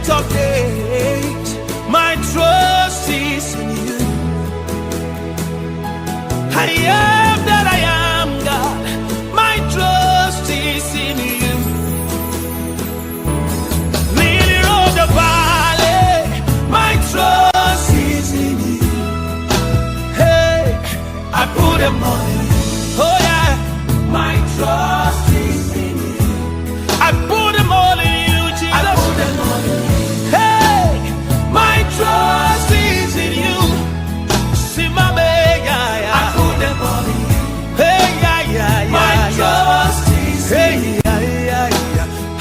of days, my trust is in you. I am that I am, God. My trust is in you. Lily of the valley, my trust is in you. Hey, I put them on you. Oh yeah, my trust is in you. I put them all in you, Jesus. I put them all in you. Hey, my trust is in you. See my baby, I put them all in you. Hey, my trust is in you.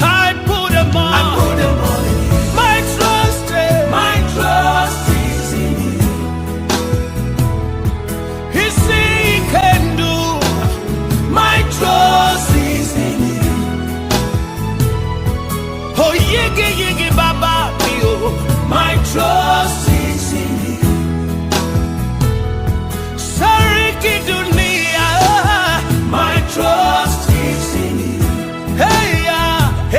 I put them all. I put them all in you. My trust is in you. He say he can do. My trust is in you. Oh, yigi baba, my trust is in you. Sariki dunia, my trust is in you. Hey ya,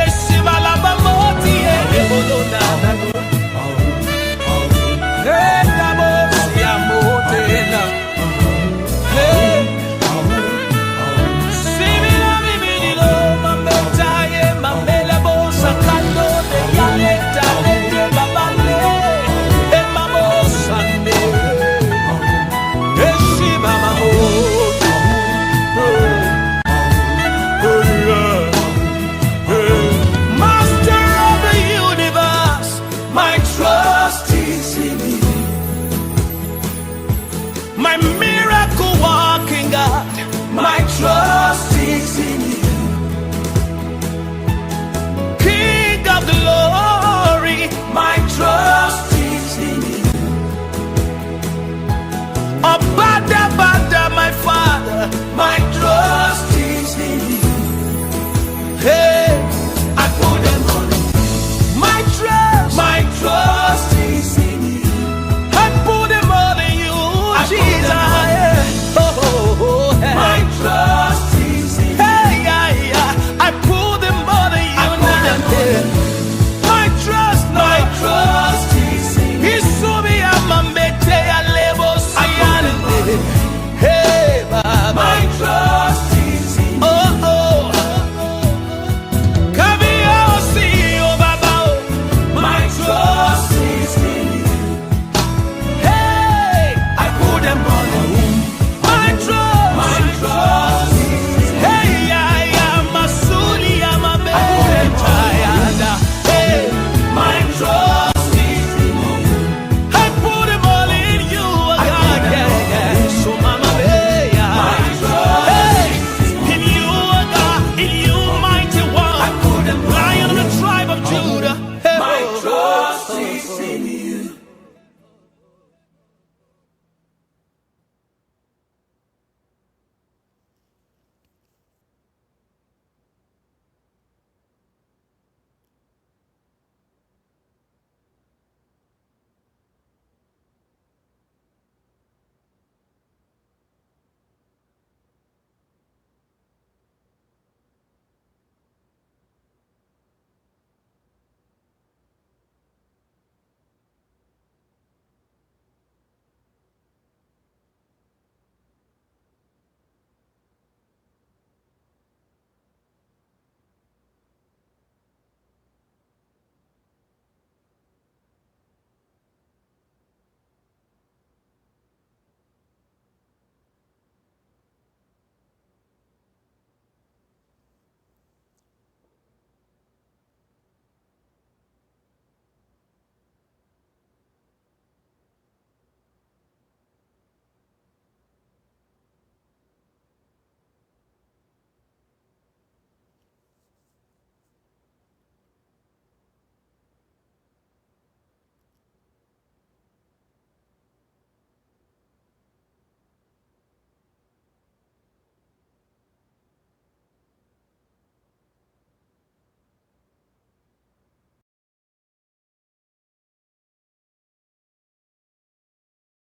esibala bamoti ebodona. Hey kabo siamotena. Hey. My miracle walking God, my trust is in you. King of glory, my trust is in you. Abada, my Father, my